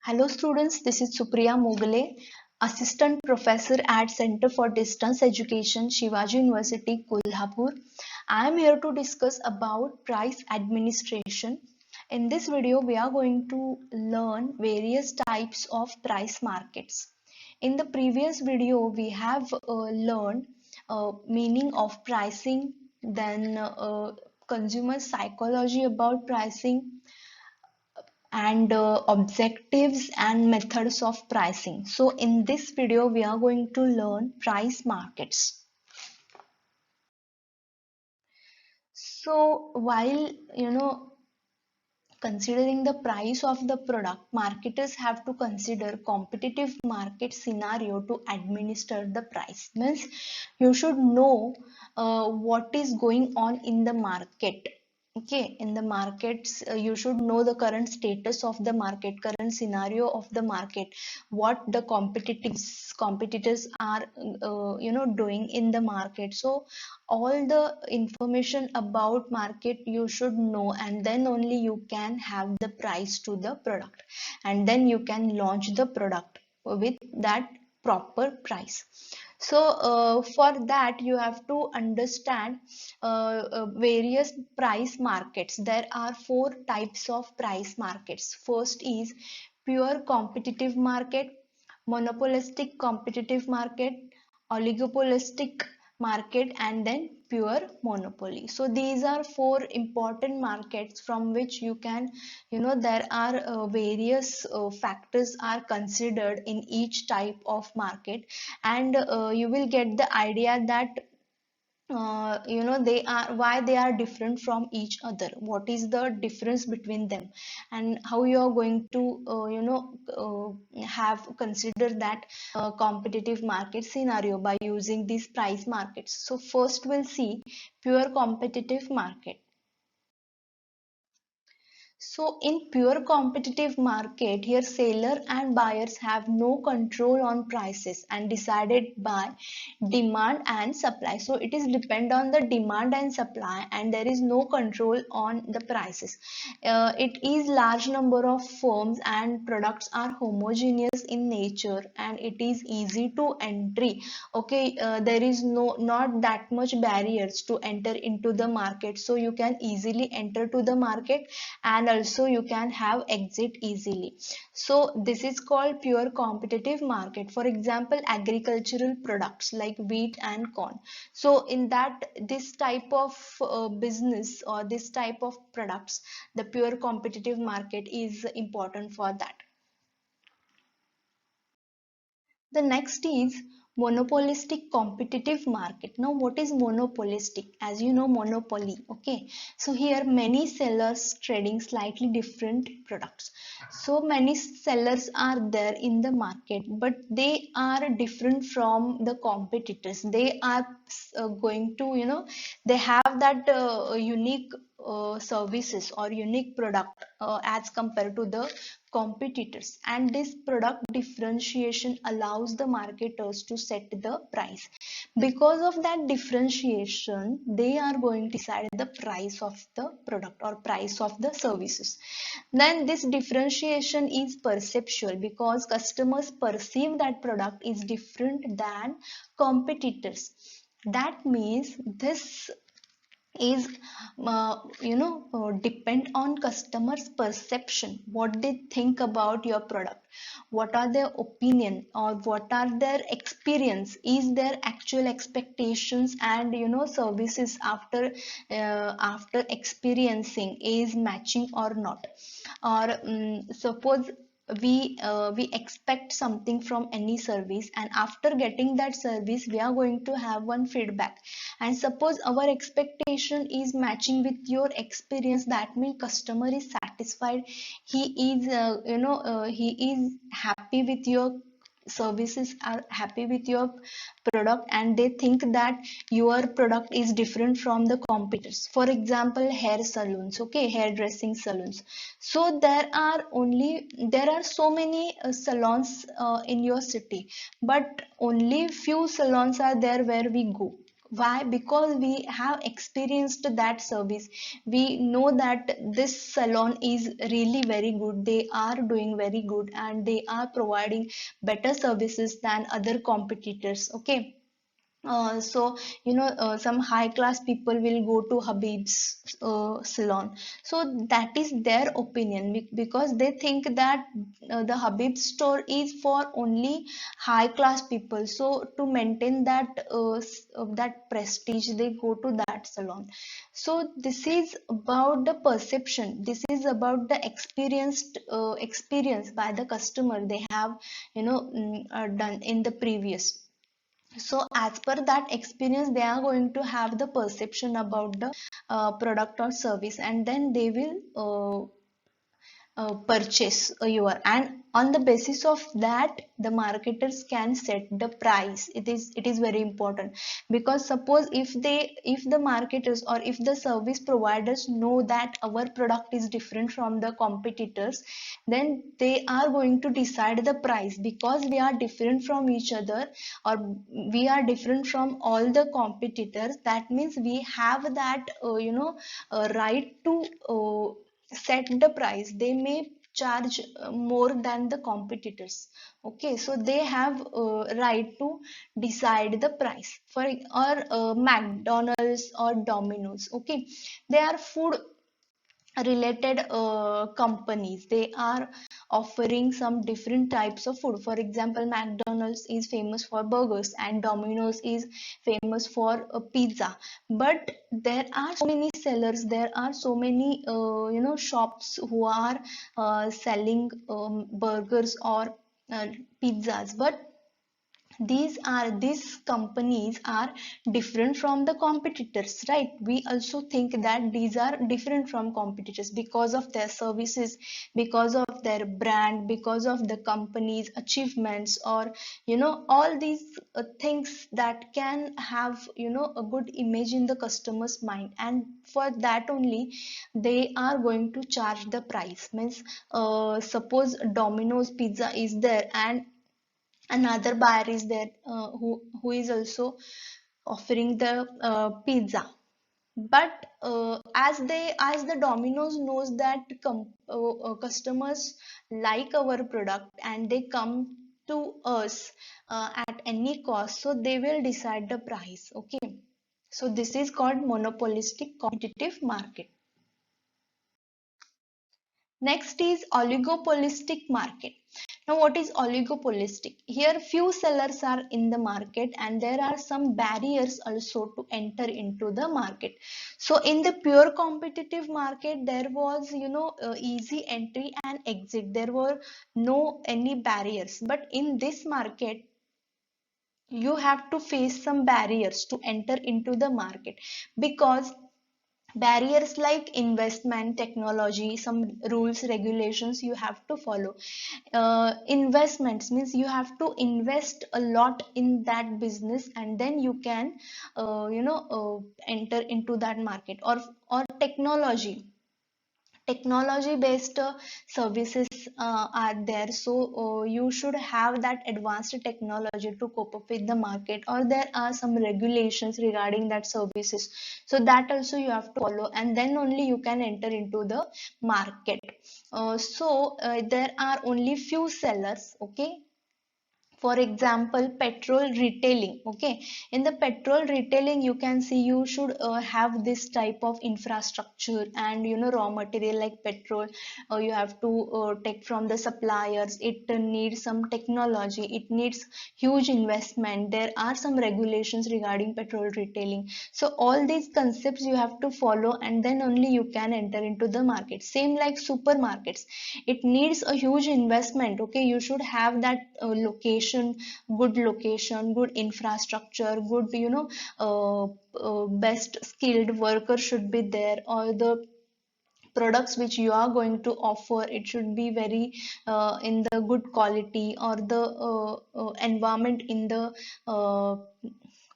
Hello students, this is Supriya Mogle, Assistant Professor at Center for Distance Education, Shivaji University, Kolhapur. I am here to discuss about price administration. In this video, we are going to learn various types of price markets. In the previous video, we have learned meaning of pricing, then consumer psychology about pricing, and objectives and methods of pricing. So in this video we are going to learn price markets. So while considering the price of the product, marketers have to consider competitive market scenario to administer the price. Means you should know what is going on in the market. Okay, in the markets, you should know the current status of the market, current scenario of the market, what the competitors are doing in the market. So all the information about market you should know, and then only you can have the price to the product, and then you can launch the product with that proper price. So for that you have to understand various price markets. There are four types of price markets. First is pure competitive market, monopolistic competitive market, oligopolistic market, and then pure monopoly. So these are four important markets from which you can, there are various factors are considered in each type of market, and you will get the idea that they are, why they are different from each other, what is the difference between them, and how you are going to have consider that competitive market scenario by using these price markets. So first we'll see pure competitive market. So in pure competitive market, here seller and buyers have no control on prices and decided by demand and supply. So it is depend on the demand and supply, and there is no control on the prices. It is large number of firms and products are homogeneous in nature, and it is easy to entry. Okay, there is not that much barriers to enter into the market, so you can easily enter to the market, and also you can have exit easily. So this is called pure competitive market. For example, agricultural products like wheat and corn. So in that, this type of business or this type of products, the pure competitive market is important for that. The next is monopolistic competitive market. Now what is monopolistic? As you know, monopoly. Okay, so here many sellers trading slightly different products. So many sellers are there in the market, but they are different from the competitors. They are going to, they have that unique services or unique product as compared to the competitors, and this product differentiation allows the marketers to set the price. Because of that differentiation, they are going to decide the price of the product or price of the services. Then this differentiation is perceptual because customers perceive that product is different than competitors. That means this is depend on customers perception, what they think about your product, what are their opinion or what are their experience, is their actual expectations and services after experiencing is matching or not. Or suppose we expect something from any service, and after getting that service we are going to have one feedback, and suppose our expectation is matching with your experience, that means customer is satisfied, he is he is happy with your services, are happy with your product, and they think that your product is different from the competitors. For example, hair salons, okay, hairdressing salons. So there are so many salons in your city, but only few salons are there where we go. Why? Because we have experienced that service. We know that this salon is really very good, they are doing very good, and they are providing better services than other competitors. Okay. So some high class people will go to Habib's salon. So that is their opinion, because they think that the Habib store is for only high class people. So to maintain that prestige, they go to that salon. So this is about the perception. This is about the experience by the customer they have done in the previous. So as per that experience, they are going to have the perception about the product or service, and then they will purchase your, and on the basis of that the marketers can set the price. It is very important, because suppose if the marketers or if the service providers know that our product is different from the competitors, then they are going to decide the price, because we are different from each other, or we are different from all the competitors. That means we have that right to set the price. They may charge more than the competitors. Okay, so they have right to decide the price. For or McDonald's or Domino's, okay, they are food related companies. They are offering some different types of food. For example, McDonald's is famous for burgers and Domino's is famous for pizza. But there are so many sellers, there are so many shops who are selling burgers or uh, pizzas, but these companies are different from the competitors, right? We also think that these are different from competitors because of their services, because of their brand, because of the company's achievements, or all these things that can have a good image in the customer's mind, and for that only they are going to charge the price. Means suppose Domino's pizza is there, and another buyer is there who is also offering the pizza. But as the Domino's knows that customers like our product and they come to us at any cost, so they will decide the price. Okay, so this is called monopolistic competitive market. Next is oligopolistic market. Now, what is oligopolistic? Here, few sellers are in the market, and there are some barriers also to enter into the market. So, in the pure competitive market, there was, easy entry and exit. There were no any barriers. But in this market, you have to face some barriers to enter into the market, because barriers like investment, technology, some rules, regulations you have to follow. Investments means you have to invest a lot in that business, and then you can enter into that market. Or technology based services are there. So you should have that advanced technology to cope up with the market, or there are some regulations regarding that services, so that also you have to follow, and then only you can enter into the market. There are only few sellers. Okay, for example, petrol retailing. Okay, in the petrol retailing, you can see you should have this type of infrastructure, and raw material like petrol you have to take from the suppliers. It needs some technology, it needs huge investment. There are some regulations regarding petrol retailing. So all these concepts you have to follow, and then only you can enter into the market. Same like supermarkets, it needs a huge investment. Okay, you should have that location, good infrastructure, good best skilled worker should be there, or the products which you are going to offer, it should be very in the good quality, or the environment in the uh,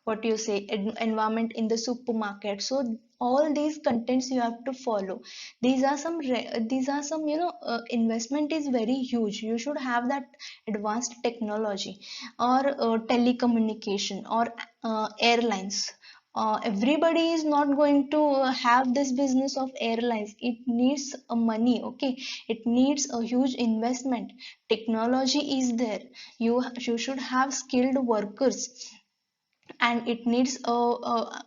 what you say environment in the supermarket. So all these contents you have to follow. These are some investment is very huge. You should have that advanced technology, or telecommunication, or airlines, Everybody is not going to have this business of airlines. It needs money, okay? It needs a huge investment. Technology is there. You should have skilled workers, and it needs lot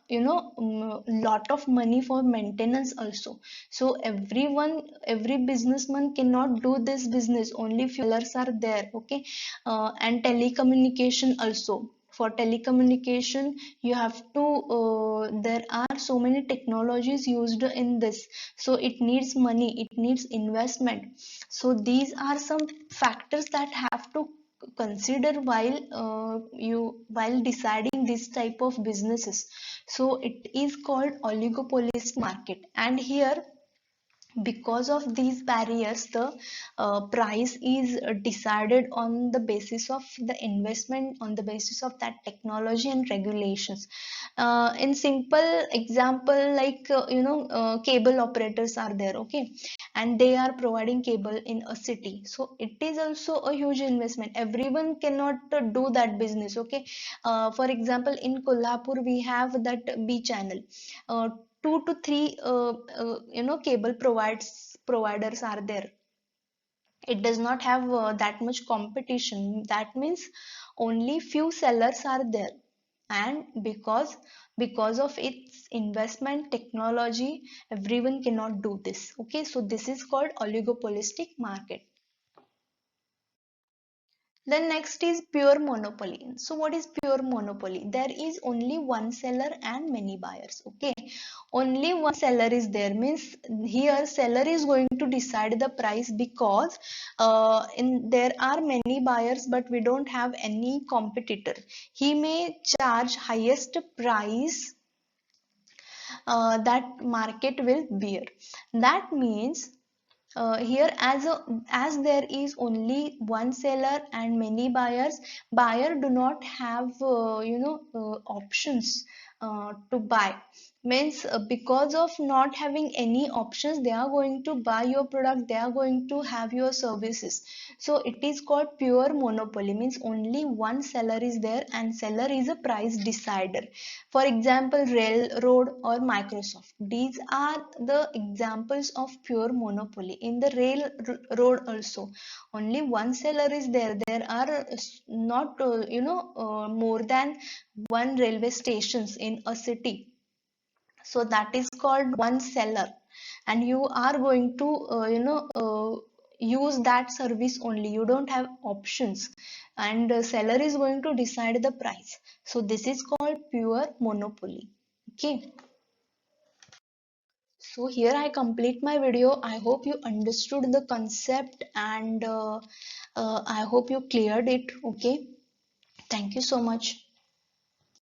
of money for maintenance also. So every businessman cannot do this business. Only few sellers are there, okay? And telecommunication also. For telecommunication, you have to there are so many technologies used in this, so it needs money, it needs investment. So these are some factors that have to consider while deciding this type of businesses. So it is called oligopolist market, and here, because of these barriers, the price is decided on the basis of the investment, on the basis of that technology and regulations. In simple example, like cable operators are there, okay? And they are providing cable in a city, so it is also a huge investment. Everyone cannot do that business, okay? For example, in Kolhapur we have that B channel. 2 to 3 cable providers are there. It does not have that much competition. That means only few sellers are there, and because of its investment technology, everyone cannot do this, okay? So this is called oligopolistic market. Then next is pure monopoly. So what is pure monopoly? There is only one seller and many buyers, okay? Only one seller is there, means here seller is going to decide the price, because there are many buyers but we don't have any competitor. He may charge highest price that market will bear. That means here, as there is only one seller and many buyers, buyer do not have options to buy. Means because of not having any options, they are going to buy your product, they are going to have your services. So it is called pure monopoly, means only one seller is there and seller is a price decider. For example, railroad or Microsoft, these are the examples of pure monopoly. In the railroad also, only one seller is there. There are not more than one railway stations in a city, so that is called one seller, and you are going to use that service only. You don't have options, and seller is going to decide the price. So this is called pure monopoly, okay? So here I complete my video. I hope you understood the concept, and I hope you cleared it, okay? Thank you so much.